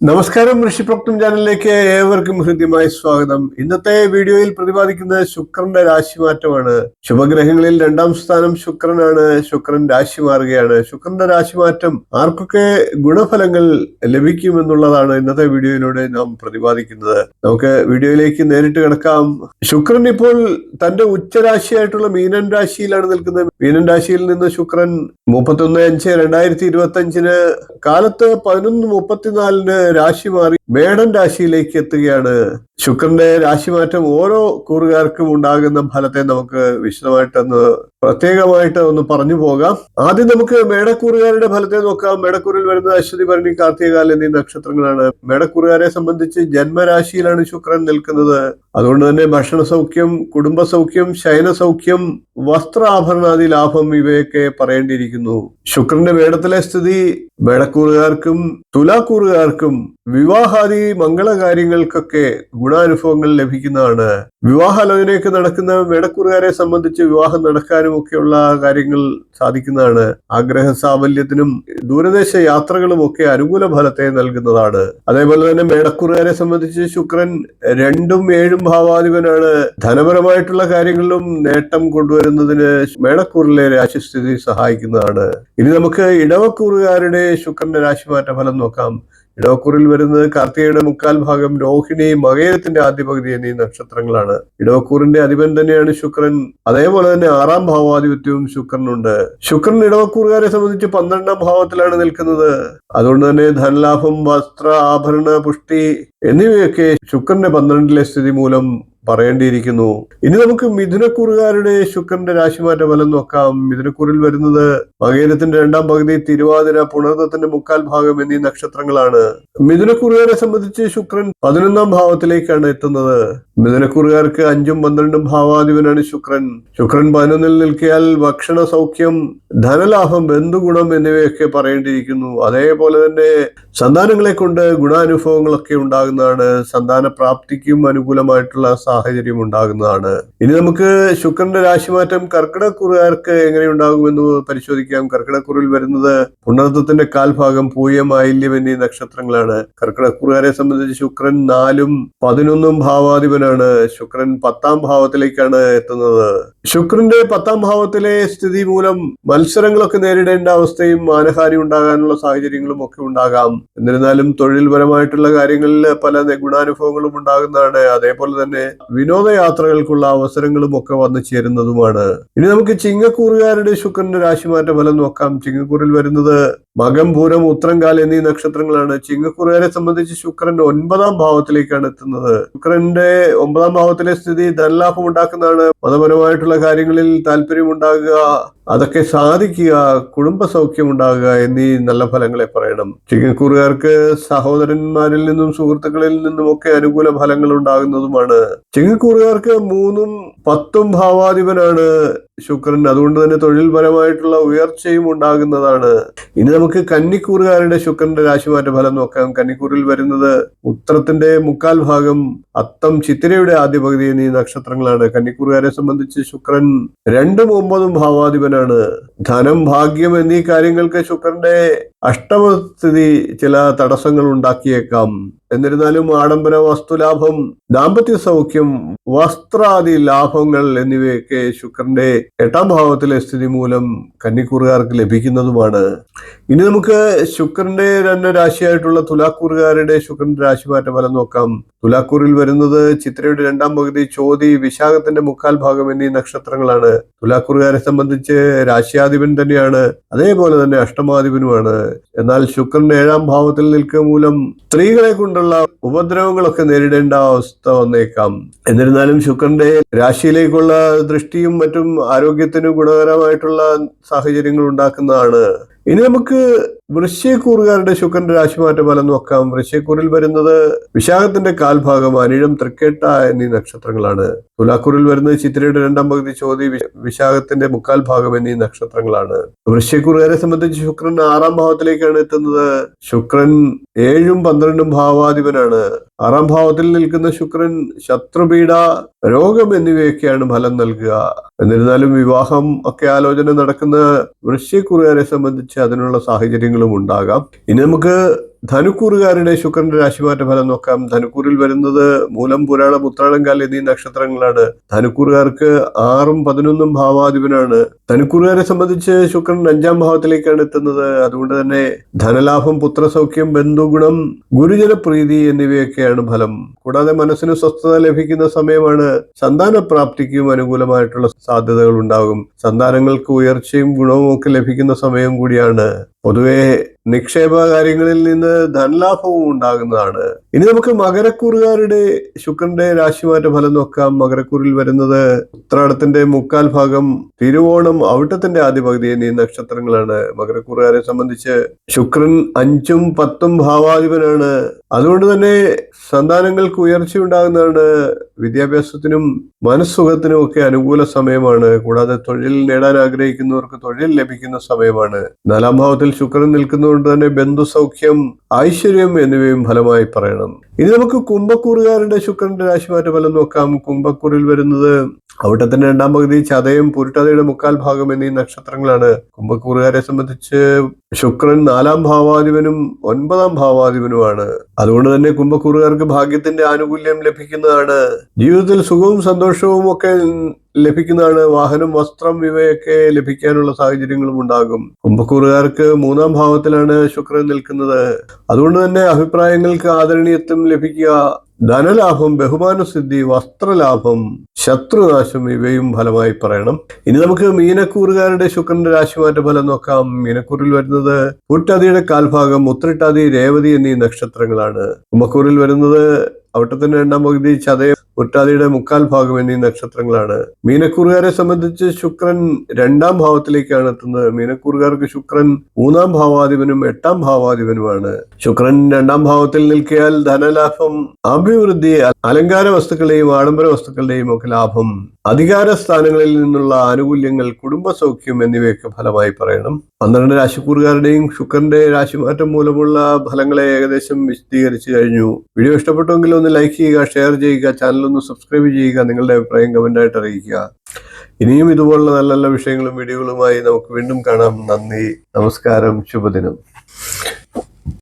നമസ്കാരം, ഋഷിപ്രോക്തം ചാനലിലേക്ക് ഏവർക്കും ഹൃദ്യമായ സ്വാഗതം. ഇന്നത്തെ വീഡിയോയിൽ പ്രതിപാദിക്കുന്നത് ശുക്രന്റെ രാശിമാറ്റമാണ്. ശുഭഗ്രഹങ്ങളിൽ രണ്ടാം സ്ഥാനം ശുക്രനാണ്. ശുക്രൻ രാശി മാറുകയാണ്. ശുക്രന്റെ രാശിമാറ്റം ആർക്കൊക്കെ ഗുണഫലങ്ങൾ ലഭിക്കുമെന്നുള്ളതാണ് ഇന്നത്തെ വീഡിയോയിലൂടെ നാം പ്രതിപാദിക്കുന്നത്. നമുക്ക് വീഡിയോയിലേക്ക് നേരിട്ട് കിടക്കാം. ശുക്രൻ ഇപ്പോൾ തന്റെ ഉച്ചരാശിയായിട്ടുള്ള മീനൻ രാശിയിലാണ് നിൽക്കുന്നത്. മീനൻ രാശിയിൽ നിന്ന് ശുക്രൻ 31/5/2025 കാലത്ത് 11:34 രാശി മാറി മേടൻ രാശിയിലേക്ക് എത്തുകയാണ്. ശുക്രന്റെ രാശിമാറ്റം ഓരോ കൂറുകാർക്കും ഉണ്ടാകുന്ന ഫലത്തെ നമുക്ക് വിശദമായിട്ടൊന്ന് പ്രത്യേകമായിട്ട് ഒന്ന് പറഞ്ഞു പോകാം. ആദ്യം നമുക്ക് മേടക്കൂറുകാരുടെ ഫലത്തെ നോക്കാം. മേടക്കൂറിൽ വരുന്ന അശ്വതി, ഭരണി, കാർത്തികകാൽ എന്നീ നക്ഷത്രങ്ങളാണ്. മേടക്കൂറുകാരെ സംബന്ധിച്ച് ജന്മരാശിയിലാണ് ശുക്രൻ നിൽക്കുന്നത്. അതുകൊണ്ട് തന്നെ ഭക്ഷണ സൗഖ്യം, കുടുംബ സൗഖ്യം, ശയന സൗഖ്യം, വസ്ത്രാഭരണാദി ലാഭം ഇവയൊക്കെ പറയേണ്ടിയിരിക്കുന്നു. ശുക്രന്റെ മേടത്തിലെ സ്ഥിതി മേടക്കൂറുകാർക്കും തുലാക്കൂറുകാർക്കും വിവാഹാദി മംഗളകാര്യങ്ങൾക്കൊക്കെ ഗുണാനുഭവങ്ങൾ ലഭിക്കുന്നതാണ്. വിവാഹാലോചനയൊക്കെ നടക്കുന്ന മേടക്കൂറുകാരെ സംബന്ധിച്ച് വിവാഹം നടക്കാനും ഒക്കെയുള്ള കാര്യങ്ങൾ സാധിക്കുന്നതാണ്. ആഗ്രഹ സാഫല്യത്തിനും ദൂരദേശ യാത്രകളും ഒക്കെ അനുകൂല ഫലത്തെ നൽകുന്നതാണ്. അതേപോലെ തന്നെ മേടക്കൂറുകാരെ സംബന്ധിച്ച് ശുക്രൻ 2ഉം 7ഉം ഭാവാധിപനാണ്. ധനപരമായിട്ടുള്ള കാര്യങ്ങളിലും നേട്ടം കൊണ്ടുവരുന്നതിന് മേടക്കൂറിലെ രാശിസ്ഥിതി സഹായിക്കുന്നതാണ്. ഇനി നമുക്ക് ഇടവക്കൂറുകാരുടെ ശുക്രന്റെ രാശിമാറ്റ ഫലം നോക്കാം. ഇടവക്കൂറിൽ വരുന്നത് കാർത്തികയുടെ 1/4 ഭാഗം, രോഹിണി, മകേരത്തിന്റെ ആദ്യ പകുതി എന്നീ നക്ഷത്രങ്ങളാണ്. ഇടവക്കൂറിന്റെ അധിപൻ തന്നെയാണ് ശുക്രൻ. അതേപോലെ തന്നെ 6ആം ഭാവാധിപത്യവും ശുക്രനുണ്ട്. ശുക്രൻ ഇടവക്കൂറുകാരെ സംബന്ധിച്ച് 12ആം ഭാവത്തിലാണ് നിൽക്കുന്നത്. അതുകൊണ്ട് തന്നെ ധനലാഭം, വസ്ത്ര, ആഭരണ, പുഷ്ടി എന്നിവയൊക്കെ ശുക്രന്റെ 12ലെ സ്ഥിതി മൂലം പറയേണ്ടിയിരിക്കുന്നു. ഇനി നമുക്ക് മിഥുനക്കൂറുകാരുടെ ശുക്രന്റെ രാശിമാറ്റ ഫലം നോക്കാം. മിഥുനക്കൂറിൽ വരുന്നത് മകേരത്തിന്റെ 2ആം പകുതി, തിരുവാതിര, പുണർദത്തിന്റെ 1/4 ഭാഗം എന്നീ നക്ഷത്രങ്ങളാണ്. മിഥുനക്കൂറുകാരെ സംബന്ധിച്ച് ശുക്രൻ 11ആം ഭാവത്തിലേക്കാണ് എത്തുന്നത്. മിഥുനക്കൂറുകാർക്ക് 5ഉം 12ഉം ഭാവാധിപനാണ് ശുക്രൻ. ശുക്രൻ 11ൽ നിൽക്കിയാൽ ഭക്ഷണ സൗഖ്യം, ധനലാഭം, ബന്ധുഗുണം എന്നിവയൊക്കെ പറയേണ്ടിയിരിക്കുന്നു. അതേപോലെ തന്നെ സന്താനങ്ങളെ കൊണ്ട് ഗുണാനുഭവങ്ങളൊക്കെ ഉണ്ടാകുന്നതാണ്. സന്താന പ്രാപ്തിക്കും അനുകൂലമായിട്ടുള്ള സാഹചര്യം ഉണ്ടാകുന്നതാണ്. ഇനി നമുക്ക് ശുക്രന്റെ രാശിമാറ്റം കർക്കിടക്കൂറുകാർക്ക് എങ്ങനെയുണ്ടാകുമെന്ന് പരിശോധിക്കാം. കർക്കിടക്കൂറിൽ വരുന്നത് പുണർദത്തിന്റെ 1/4 ഭാഗം, പൂയം, ആയില്യം എന്നീ നക്ഷത്രങ്ങളാണ്. കർക്കിടക്കൂറുകാരെ സംബന്ധിച്ച് ശുക്രൻ 4ഉം 11ഉം ഭാവാധിപനാണ്. ശുക്രൻ 10ആം ഭാവത്തിലേക്കാണ് എത്തുന്നത്. ശുക്രന്റെ 10ആം ഭാവത്തിലെ സ്ഥിതി മൂലം മത്സരങ്ങളൊക്കെ നേരിടേണ്ട അവസ്ഥയും മാനഹാനി ഉണ്ടാകാനുള്ള സാഹചര്യങ്ങളും ഒക്കെ ഉണ്ടാകാം. എന്നിരുന്നാലും തൊഴിൽപരമായിട്ടുള്ള കാര്യങ്ങളിൽ പല ഗുണാനുഭവങ്ങളും ഉണ്ടാകുന്നതാണ്. അതേപോലെ തന്നെ വിനോദയാത്രകൾക്കുള്ള അവസരങ്ങളും ഒക്കെ വന്നു ചേരുന്നതുമാണ്. ഇനി നമുക്ക് ചിങ്ങക്കൂറുകാരുടെ ശുക്രന്റെ രാശിമാറ്റ ഫലം നോക്കാം. ചിങ്ങക്കൂറിൽ വരുന്നത് മകം, പൂരം, ഉത്രംകാൽ എന്നീ നക്ഷത്രങ്ങളാണ്. ചിങ്ങക്കൂറുകാരെ സംബന്ധിച്ച് ശുക്രൻ 9ആം ഭാവത്തിലേക്കാണ് എത്തുന്നത്. ശുക്രന്റെ 9ആം ഭാവത്തിലെ സ്ഥിതി ധനലാഭം ഉണ്ടാക്കുന്നതാണ്. മതപരമായിട്ടുള്ള കാര്യങ്ങളിൽ താല്പര്യം ഉണ്ടാകുക, അതൊക്കെ സാധിക്കുക, കുടുംബ സൗഖ്യം ഉണ്ടാകുക എന്നീ നല്ല ഫലങ്ങളെ പറയണം. ചിങ്ങക്കൂറുകാർക്ക് സഹോദരന്മാരിൽ നിന്നും സുഹൃത്തുക്കളിൽ നിന്നും ഒക്കെ അനുകൂല ഫലങ്ങൾ ഉണ്ടാകുന്നതുമാണ്. ചിങ്ങക്കൂറുകാർക്ക് 3ഉം 10ഉം ഭാവാധിപനാണ് ശുക്രൻ. അതുകൊണ്ട് തന്നെ തൊഴിൽപരമായിട്ടുള്ള ഉയർച്ചയും ഉണ്ടാകുന്നതാണ്. ഇനി നമുക്ക് കന്നിക്കൂറുകാരുടെ ശുക്രന്റെ രാശിമാറ്റ ഫലം നോക്കാം. കന്നിക്കൂറിൽ വരുന്നത് ഉത്രത്തിന്റെ 1/4 ഭാഗം, അത്തം, ചിത്തിരയുടെ ആദ്യ പകുതി എന്നീ നക്ഷത്രങ്ങളാണ്. കന്നിക്കൂറുകാരെ സംബന്ധിച്ച് ശുക്രൻ 2ഉം 9ഉം ഭാവാധിപനാണ്. ധനം, ഭാഗ്യം എന്നീ കാര്യങ്ങൾക്ക് ശുക്രന്റെ അഷ്ടമസ്ഥിതി ചില തടസ്സങ്ങൾ ഉണ്ടാക്കിയേക്കാം. എന്നിരുന്നാലും ആഡംബര വസ്തുലാഭം, ദാമ്പത്യ സൗഖ്യം, വസ്ത്രാദി ലാഭങ്ങൾ എന്നിവയൊക്കെ ശുക്രന്റെ 8ആം ഭാവത്തിലെ സ്ഥിതി മൂലം കന്നിക്കൂറുകാർക്ക് ലഭിക്കുന്നതുമാണ്. ഇനി നമുക്ക് ശുക്രന്റെ 2 രാശിയായിട്ടുള്ള തുലാക്കൂറുകാരുടെ ശുക്രന്റെ രാശിമാറ്റ ഫലം നോക്കാം. തുലാക്കൂറിൽ വരുന്നത് ചിത്രയുടെ 2ആം പകുതി, ചോതി, വിശാഖത്തിന്റെ 1/4 ഭാഗം എന്നീ നക്ഷത്രങ്ങളാണ്. തുലാക്കൂറുകാരെ സംബന്ധിച്ച് രാശിയാധിപൻ തന്നെയാണ്. അതേപോലെ തന്നെ അഷ്ടമാധിപനുമാണ്. എന്നാൽ ശുക്രൻ 7ആം ഭാവത്തിൽ നിൽക്കുക മൂലം സ്ത്രീകളെ കൊണ്ടുള്ള ഉപദ്രവങ്ങളൊക്കെ നേരിടേണ്ട അവസ്ഥ വന്നേക്കാം. എന്നിരുന്നാലും ശുക്രന്റെ രാശിയിലേക്കുള്ള ദൃഷ്ടിയും മറ്റും ആരോഗ്യത്തിന് ഗുണകരമായിട്ടുള്ള സാഹചര്യങ്ങൾ ഉണ്ടാക്കുന്നതാണ്. ഇനി നമുക്ക് വൃശ്ചികക്കൂറുകാരുടെ ശുക്രന്റെ രാശിമാറ്റ ഫലം നോക്കാം. വൃശ്ചികക്കൂറിൽ വരുന്നത് വിശാഖത്തിന്റെ 1/4 ഭാഗം, അനിഴം, തൃക്കേട്ട എന്നീ നക്ഷത്രങ്ങളാണ്. തുലാക്കൂറിൽ വരുന്നത് ചിത്തിരയുടെ 2ആം പകുതി, ചോതി, വിശാഖത്തിന്റെ 1/4 ഭാഗം എന്നീ നക്ഷത്രങ്ങളാണ്. വൃശ്ചികക്കൂറുകാരെ സംബന്ധിച്ച് ശുക്രൻ 6ആം ഭാവത്തിലേക്കാണ് എത്തുന്നത്. ശുക്രൻ 7ഉം 12ഉം ഭാവാധിപനാണ്. 6ആം ഭാവത്തിൽ നിൽക്കുന്ന ശുക്രൻ ശത്രുപീഡ, രോഗം എന്നിവയൊക്കെയാണ് ഫലം നൽകുക. എന്നിരുന്നാലും വിവാഹം ഒക്കെ ആലോചന നടക്കുന്ന വൃശ്ചികക്കൂറുകാരെ സംബന്ധിച്ച് അതിനുള്ള സാഹചര്യങ്ങളും ഉണ്ടാകാം. ഇനി നമുക്ക് ധനുക്കൂറുകാരുടെ ശുക്രന്റെ രാശിമാറ്റ ഫലം നോക്കാം. ധനുക്കൂറിൽ വരുന്നത് മൂലം, പുരാണം, ഉത്രാടം, കാൽ എന്നീ നക്ഷത്രങ്ങളാണ്. ധനുക്കൂറുകാർക്ക് 6ഉം 11ഉം ഭാവാധിപനാണ്. ധനുക്കൂറുകാരെ സംബന്ധിച്ച് ശുക്രൻ 5ാം ഭാവത്തിലേക്കാണ് എത്തുന്നത്. അതുകൊണ്ട് തന്നെ ധനലാഭം, പുത്രസൗഖ്യം, ബന്ധുഗുണം, ഗുരുജനപ്രീതി എന്നിവയൊക്കെയാണ് ഫലം. കൂടാതെ മനസ്സിന് സ്വസ്ഥത ലഭിക്കുന്ന സമയമാണ്. സന്താനപ്രാപ്തിക്കും അനുകൂലമായിട്ടുള്ള സാധ്യതകൾ ഉണ്ടാകും. സന്താനങ്ങൾക്ക് ഉയർച്ചയും ഗുണവും ഒക്കെ ലഭിക്കുന്ന സമയം കൂടിയാണ്. പൊതുവെ നിക്ഷേപ കാര്യങ്ങളിൽ നിന്ന് ധനലാഭവും ഉണ്ടാകുന്നതാണ്. ഇനി നമുക്ക് മകരക്കൂറുകാരുടെ ശുക്രന്റെ രാശിമാറ്റ ഫലം നോക്കാം. മകരക്കൂറിൽ വരുന്നത് ഉത്രാടത്തിന്റെ 3/4 ഭാഗം, തിരുവോണം, അവിട്ടത്തിന്റെ ആദ്യ പകുതി എന്നീ നക്ഷത്രങ്ങളാണ്. മകരക്കൂറുകാരെ സംബന്ധിച്ച് ശുക്രൻ 5ഉം 10ഉം ഭാവാധിപനാണ്. അതുകൊണ്ട് തന്നെ സന്താനങ്ങൾക്ക് ഉയർച്ചയുണ്ടാകുന്നതാണ്. വിദ്യാഭ്യാസത്തിനും മനസ്സുഖത്തിനും ഒക്കെ അനുകൂല സമയമാണ്. കൂടാതെ തൊഴിൽ നേടാൻ ആഗ്രഹിക്കുന്നവർക്ക് തൊഴിൽ ലഭിക്കുന്ന സമയമാണ്. 4ാം ഭാവത്തിൽ ശുക്രൻ നിൽക്കുന്നതുകൊണ്ട് തന്നെ ബന്ധുസൗഖ്യം, ഐശ്വര്യം എന്നിവയും ഫലമായി പറയണം. ഇനി നമുക്ക് കുംഭക്കൂറുകാരുടെ ശുക്രന്റെ രാശിമാറ്റ ഫലം നോക്കാം. കുംഭക്കൂറിൽ വരുന്നത് അവിട്ടത്തിന്റെ 2ാം പകുതി, ചതയം, പുരുട്ടാതിയുടെ 3/4 ഭാഗം എന്നീ നക്ഷത്രങ്ങളാണ്. കുംഭക്കൂറുകാരെ സംബന്ധിച്ച് ശുക്രൻ 4ാം ഭാവാധിപനും 9ാം ഭാവാധിപനുമാണ്. അതുകൊണ്ട് തന്നെ കുംഭക്കൂറുകാർക്ക് ഭാഗ്യത്തിന്റെ ആനുകൂല്യം ലഭിക്കുന്നതാണ്. ജീവിതത്തിൽ സുഖവും സന്തോഷവും ഒക്കെ ലഭിക്കുന്നതാണ്. വാഹനം, വസ്ത്രം ഇവയൊക്കെ ലഭിക്കാനുള്ള സാഹചര്യങ്ങളും ഉണ്ടാകും. കുംഭക്കൂറുകാർക്ക് 3ാം ഭാവത്തിലാണ് ശുക്രൻ നിൽക്കുന്നത്. അതുകൊണ്ട് തന്നെ അഭിപ്രായങ്ങൾക്ക് ആദരണീയത്വം ലഭിക്കുക, ധനലാഭം, ബഹുമാനസിദ്ധി, വസ്ത്രലാഭം, ശത്രുനാശം ഇവയും ഫലമായി പറയണം. ഇനി നമുക്ക് മീനക്കൂറുകാരുടെ ശുക്രന്റെ രാശിമാറ്റ ഫലം നോക്കാം. മീനക്കൂറിൽ വരുന്നത് പൂട്ടാതിയുടെ 1/4 ഭാഗം, ഉത്രട്ടാതി, രേവതി എന്നീ നക്ഷത്രങ്ങളാണ്. കുംഭക്കൂറിൽ വരുന്നത് അവിട്ടത്തിന്റെ 2ാം പകുതി, ചതയം, പുറ്റാതിയുടെ 3/4 ഭാഗം എന്നീ നക്ഷത്രങ്ങളാണ്. മീനക്കൂറുകാരെ സംബന്ധിച്ച് ശുക്രൻ 2ാം ഭാവത്തിലേക്കാണ് എത്തുന്നത്. മീനക്കൂറുകാർക്ക് ശുക്രൻ 3ാം ഭാവാധിപനും 8ാം ഭാവാധിപനുമാണ്. ശുക്രൻ 2ാം ഭാവത്തിൽ നിൽക്കിയാൽ ധനലാഭം, അഭിവൃദ്ധി, അലങ്കാര വസ്തുക്കളുടെയും ആഡംബര വസ്തുക്കളുടെയും ഒക്കെ ലാഭം, അധികാര സ്ഥാനങ്ങളിൽ നിന്നുള്ള ആനുകൂല്യങ്ങൾ, കുടുംബസൗഖ്യം എന്നിവയൊക്കെ ഫലമായി പറയണം. 12 രാശിക്കൂറുകാരുടെയും ശുക്രന്റെ രാശിമാറ്റം മൂലമുള്ള ഫലങ്ങളെ ഏകദേശം വിശദീകരിച്ചു കഴിഞ്ഞു. വീഡിയോ ഇഷ്ടപ്പെട്ടുവെങ്കിൽ ഒന്ന് ലൈക്ക് ചെയ്യുക, ഷെയർ ചെയ്യുക, ചാനൽ ഒന്ന് സബ്സ്ക്രൈബ് ചെയ്യുക, നിങ്ങളുടെ അഭിപ്രായം കമന്റായിട്ട് അറിയിക്കുക. ഇനിയും ഇതുപോലുള്ള നല്ല നല്ല വിഷയങ്ങളും വീഡിയോകളുമായി നമുക്ക് വീണ്ടും കാണാം. നന്ദി, നമസ്കാരം, ശുഭദിനം.